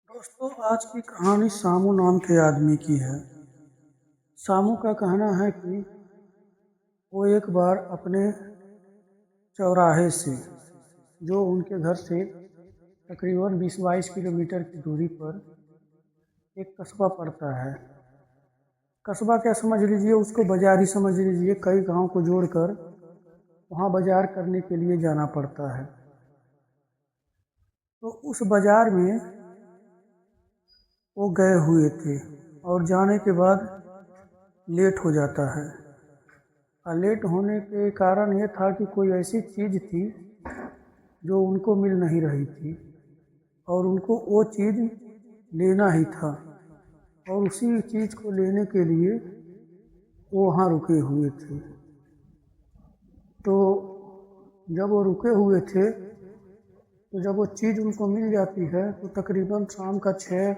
दोस्तों, आज की कहानी सामू नाम के आदमी की है। सामू का कहना है कि वो एक बार अपने चौराहे से, जो उनके घर से तकरीबन 20-22 किलोमीटर की दूरी पर एक कस्बा पड़ता है। कस्बा क्या समझ लीजिए, उसको बाजार ही समझ लीजिए। कई गांव को जोड़कर वहाँ बाजार करने के लिए जाना पड़ता है। तो उस बाजार में वो गए हुए थे और जाने के बाद लेट हो जाता है। लेट होने के कारण ये था कि कोई ऐसी चीज़ थी जो उनको मिल नहीं रही थी और उनको वो चीज़ लेना ही था, और उसी चीज़ को लेने के लिए वो वहाँ रुके हुए थे। तो जब वो रुके हुए थे तो जब वो चीज़ उनको मिल जाती है तो तकरीबन शाम का 6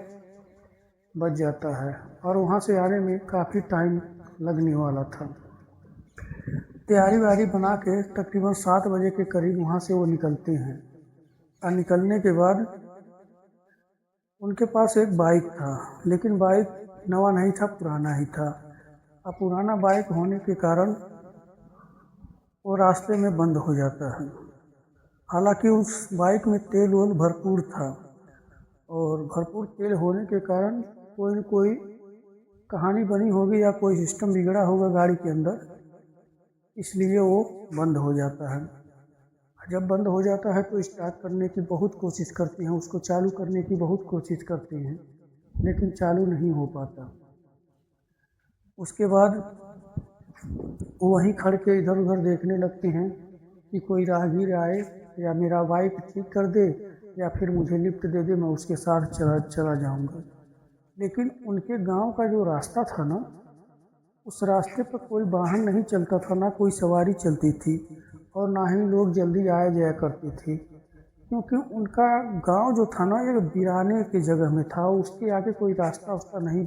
बज जाता है और वहाँ से आने में काफ़ी टाइम लगने वाला था। तैयारी वारी बना के तकरीबन 7 बजे के करीब वहाँ से वो निकलते हैं। और निकलने के बाद उनके पास एक बाइक था, लेकिन बाइक नवा नहीं था, पुराना ही था। अब पुराना बाइक होने के कारण वो रास्ते में बंद हो जाता है। हालांकि उस बाइक में तेल वोल भरपूर था, और भरपूर तेल होने के कारण कोई न कोई कहानी बनी होगी या कोई सिस्टम बिगड़ा होगा गाड़ी के अंदर, इसलिए वो बंद हो जाता है। जब बंद हो जाता है तो स्टार्ट करने की बहुत कोशिश करते हैं, उसको चालू करने की बहुत कोशिश करते हैं, लेकिन चालू नहीं हो पाता। उसके बाद वो वहीं खड़ के इधर उधर देखने लगते हैं कि कोई राहगीर आए या मेरा बाइक ठीक कर दे या फिर मुझे लिफ्ट दे दे, मैं उसके साथ चला जाऊंगा। लेकिन उनके गांव का जो रास्ता था ना, उस रास्ते पर कोई वाहन नहीं चलता था, ना कोई सवारी चलती थी और ना ही लोग जल्दी आया जाया करते थे, क्योंकि उनका गांव जो था ना एक वीराने की जगह में था। उसके आगे कोई रास्ता उसका नहीं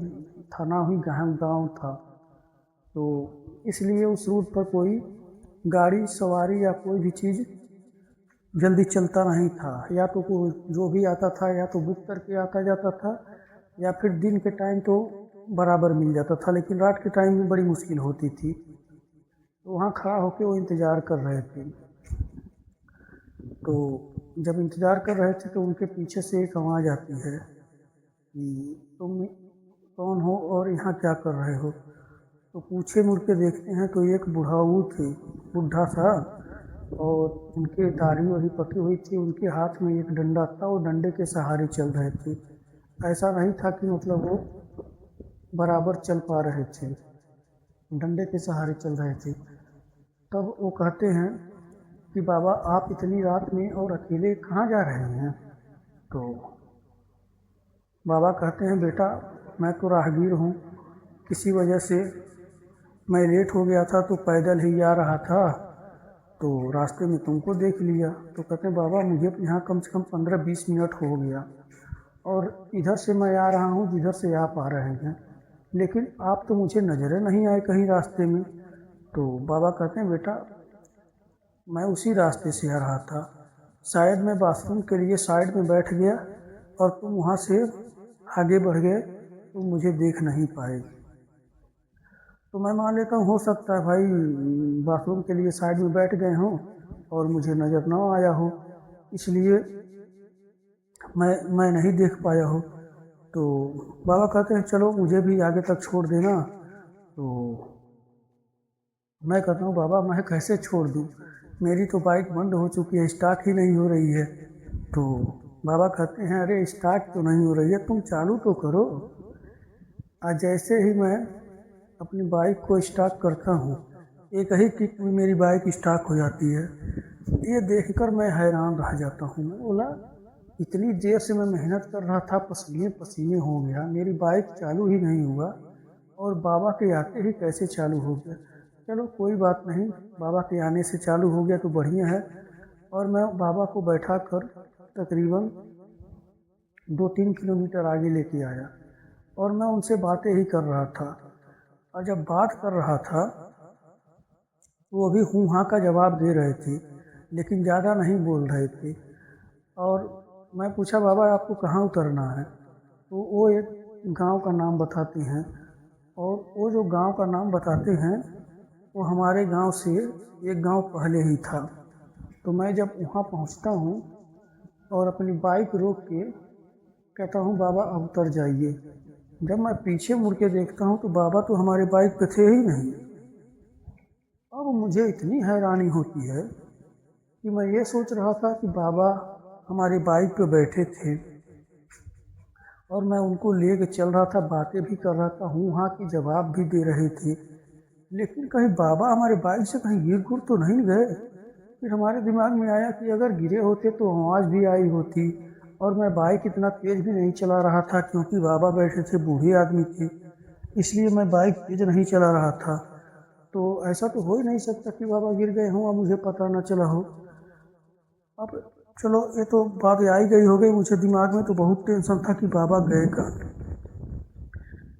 था, ना ही गांव था। तो इसलिए उस रूट पर कोई गाड़ी सवारी या कोई भी चीज़ जल्दी चलता नहीं था। या तो कोई जो भी आता था या तो बुक करके आता जाता था, या फिर दिन के टाइम तो बराबर मिल जाता था, लेकिन रात के टाइम में बड़ी मुश्किल होती थी। तो वहाँ खड़ा होकर वो इंतज़ार कर रहे थे। तो जब इंतज़ार कर रहे थे तो उनके पीछे से एक आवाज़ आती है कि तुम कौन हो और यहाँ क्या कर रहे हो। तो पीछे मुड़ के देखते हैं तो एक बुढ़ाऊ थे, बुढ़ा सा, और उनके दाढ़ी वाढ़ी पकी हुई थी। उनके हाथ में एक डंडा था, वो डंडे के सहारे चल रहे थे। ऐसा नहीं था कि मतलब वो बराबर चल पा रहे थे, डंडे के सहारे चल रहे थे। तब वो कहते हैं कि बाबा, आप इतनी रात में और अकेले कहाँ जा रहे हैं। तो बाबा कहते हैं, बेटा मैं तो राहगीर हूँ, किसी वजह से मैं लेट हो गया था तो पैदल ही जा रहा था, तो रास्ते में तुमको देख लिया। तो कहते हैं, बाबा मुझे यहाँ कम से कम 15-20 मिनट हो गया और इधर से मैं आ रहा हूँ जिधर से आप आ रहे हैं, लेकिन आप तो मुझे नज़र नहीं आए कहीं रास्ते में। तो बाबा कहते हैं, बेटा मैं उसी रास्ते से आ रहा था, शायद मैं बाथरूम के लिए साइड में बैठ गया और तुम वहाँ से आगे बढ़ गए, तुम मुझे देख नहीं पाए। तो मैं मान लेता हूँ, हो सकता है भाई बाथरूम के लिए साइड में बैठ गए हों और मुझे नज़र ना आया हो, इसलिए मैं नहीं देख पाया हो। तो बाबा कहते हैं, चलो मुझे भी आगे तक छोड़ देना। तो मैं कहता हूँ, बाबा मैं कैसे छोड़ दूँ, मेरी तो बाइक बंद हो चुकी है, स्टार्ट ही नहीं हो रही है। तो बाबा कहते हैं, अरे स्टार्ट तो नहीं हो रही है, तुम चालू तो करो। आज जैसे ही मैं अपनी बाइक को स्टार्ट करता हूँ, एक ही किक में मेरी बाइक स्टार्ट हो जाती है। ये देखकर मैं हैरान रह जाता हूँ। मैं बोला, इतनी देर से मैं मेहनत कर रहा था, पसीने पसीने हो गया, मेरी बाइक चालू ही नहीं हुआ, और बाबा के आते ही कैसे चालू हो गया। चलो कोई बात नहीं, बाबा के आने से चालू हो गया तो बढ़िया है। और मैं बाबा को बैठा कर तकरीबन 2-3 किलोमीटर आगे लेके आया और मैं उनसे बातें ही कर रहा था। और जब बात कर रहा था तो वो भी हूँ हाँ का जवाब दे रहे थे, लेकिन ज़्यादा नहीं बोल रहे थे। और मैं पूछा, बाबा आपको कहाँ उतरना है। तो वो एक गांव का नाम बताते हैं, और वो जो गांव का नाम बताते हैं वो हमारे गांव से एक गांव पहले ही था। तो मैं जब वहाँ पहुँचता हूँ और अपनी बाइक रोक के कहता हूँ बाबा अब उतर जाइए। जब मैं पीछे मुड़ के देखता हूँ तो बाबा तो हमारे बाइक पे थे ही नहीं। अब मुझे इतनी हैरानी होती है कि मैं ये सोच रहा था कि बाबा हमारी बाइक पे बैठे थे और मैं उनको ले के चल रहा था, बातें भी कर रहा था, हूँ हाँ की जवाब भी दे रहे थे, लेकिन कहीं बाबा हमारे बाइक से कहीं गिर गुर तो नहीं गए। फिर हमारे दिमाग में आया कि अगर गिरे होते तो आवाज़ भी आई होती, और मैं बाइक इतना तेज़ भी नहीं चला रहा था क्योंकि बाबा बैठे थे, बूढ़े आदमी थे, इसलिए मैं बाइक तेज़ नहीं चला रहा था। तो ऐसा तो हो ही नहीं सकता कि बाबा गिर गए हों और मुझे पता न चला हो। अब चलो ये तो बात आई गई हो गई, मुझे दिमाग में तो बहुत टेंशन था कि बाबा गए कहाँ।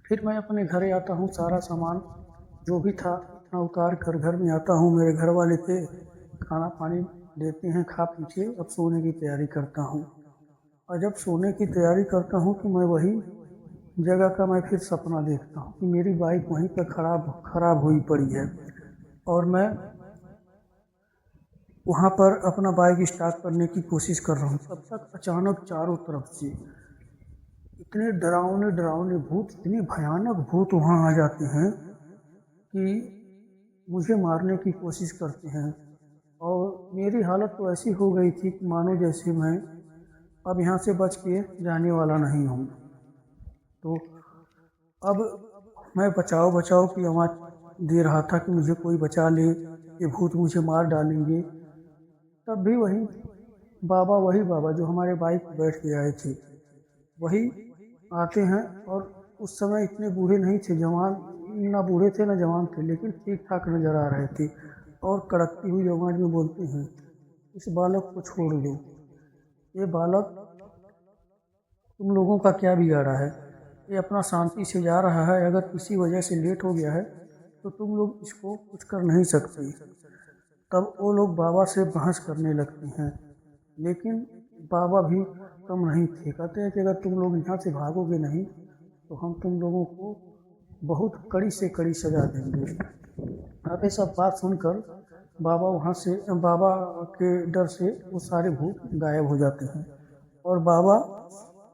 फिर मैं अपने घरे आता हूँ, सारा सामान जो भी था इतना उतार कर घर में आता हूँ। मेरे घर वाले थे, खाना पानी देते हैं, खा पी के अब सोने की तैयारी करता हूँ। और जब सोने की तैयारी करता हूँ तो मैं वही जगह का मैं फिर सपना देखता हूँ कि मेरी बाइक वहीं पर खराब हुई पड़ी है, और मैं वहाँ पर अपना बाइक स्टार्ट करने की कोशिश कर रहा हूँ। तब तक अचानक चारों तरफ से इतने डरावने डरावने भूत, इतने भयानक भूत वहाँ आ जाते हैं कि मुझे मारने की कोशिश करते हैं। और मेरी हालत तो ऐसी हो गई थी कि मानो जैसे मैं अब यहाँ से बच के जाने वाला नहीं हूँ। तो अब मैं बचाओ बचाओ की आवाज़ दे रहा था कि मुझे कोई बचा ले, ये भूत मुझे मार डालेंगे। तब भी वही बाबा जो हमारे बाइक पर बैठ के आए थे वही आते हैं, और उस समय इतने बूढ़े नहीं थे, जवान ना बूढ़े थे ना जवान थे, लेकिन ठीक ठाक नजर आ रहे थे, और कड़कती हुई आवाज़ में बोलते हैं इस बालक को छोड़ दो, ये बालक तुम लोगों का क्या बिगाड़ा है, ये अपना शांति से जा रहा है, अगर किसी वजह से लेट हो गया है तो तुम लोग इसको कुछ कर नहीं सकते। तब वो लोग बाबा से बहस करने लगते हैं, लेकिन बाबा भी कम नहीं थे, कहते हैं कि अगर तुम लोग यहाँ से भागोगे नहीं तो हम तुम लोगों को बहुत कड़ी से कड़ी सजा देंगे। अब ये सब बात सुनकर बाबा के डर से वो सारे भूत गायब हो जाते हैं, और बाबा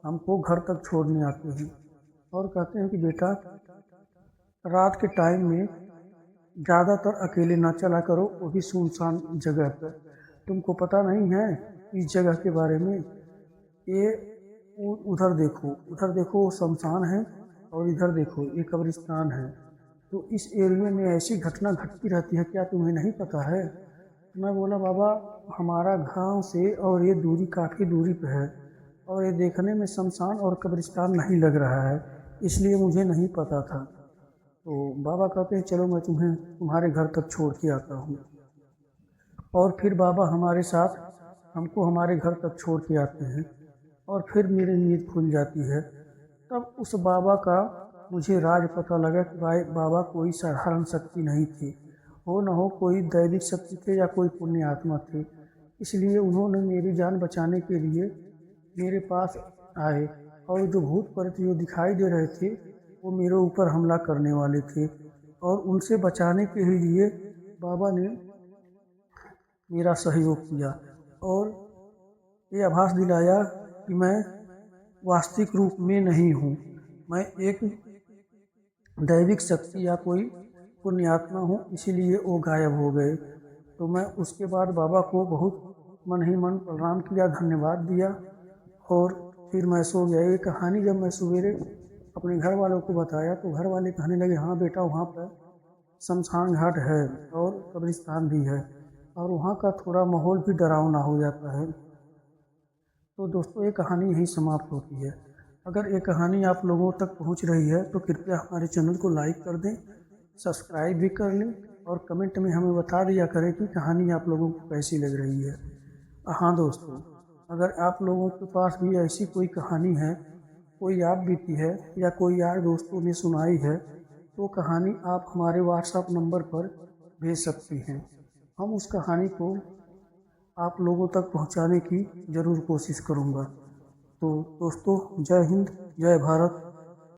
हमको घर तक छोड़ने आते हैं और कहते हैं कि बेटा रात के टाइम में ज़्यादातर अकेले ना चला करो, वो भी सुनसान जगह पर। तुमको पता नहीं है इस जगह के बारे में, ये उधर देखो वो शमशान है, और इधर देखो ये कब्रिस्तान है, तो इस एरिया में ऐसी घटना घटती रहती है, क्या तुम्हें नहीं पता है। मैं बोला बाबा हमारा गांव से और ये दूरी काफ़ी दूरी पे है, और ये देखने में शमशान और कब्रिस्तान नहीं लग रहा है, इसलिए मुझे नहीं पता था। तो बाबा कहते हैं चलो मैं तुम्हें तुम्हारे घर तक छोड़ के आता हूँ, और फिर बाबा हमारे साथ हमको हमारे घर तक छोड़ के आते हैं, और फिर मेरी नींद खुल जाती है। तब उस बाबा का मुझे राज पता लगा कि भाई बाबा कोई साधारण शक्ति नहीं थे, हो न हो कोई दैविक शक्ति थे या कोई पुण्य आत्मा थे, इसलिए उन्होंने मेरी जान बचाने के लिए मेरे पास आए, और जो भूत प्रेत जो दिखाई दे रहे थे वो मेरे ऊपर हमला करने वाले थे, और उनसे बचाने के लिए बाबा ने मेरा सहयोग किया, और ये आभास दिलाया कि मैं वास्तविक रूप में नहीं हूँ, मैं एक दैविक शक्ति या कोई पुण्यात्मा हूँ, इसीलिए वो गायब हो गए। तो मैं उसके बाद बाबा को बहुत मन ही मन प्रणाम किया, धन्यवाद दिया, और फिर मैं सो गया। ये कहानी जब मैं सवेरे अपने घर वालों को बताया तो घर वाले कहने लगे हाँ बेटा वहाँ पर शमशान घाट है और कब्रिस्तान भी है, और वहाँ का थोड़ा माहौल भी डरावना हो जाता है। तो दोस्तों ये कहानी यहीं समाप्त होती है। अगर ये कहानी आप लोगों तक पहुँच रही है तो कृपया हमारे चैनल को लाइक कर दें, सब्सक्राइब भी कर लें, और कमेंट में हमें बता दिया करें कि कहानी आप लोगों को कैसी लग रही है। हाँ दोस्तों, अगर आप लोगों के पास भी ऐसी कोई कहानी है, कोई याद बीती है या कोई यार दोस्तों ने सुनाई है, तो कहानी आप हमारे व्हाट्सएप नंबर पर भेज सकती हैं। हम उस कहानी को आप लोगों तक पहुंचाने की ज़रूर कोशिश करूंगा। तो दोस्तों, जय हिंद, जय भारत।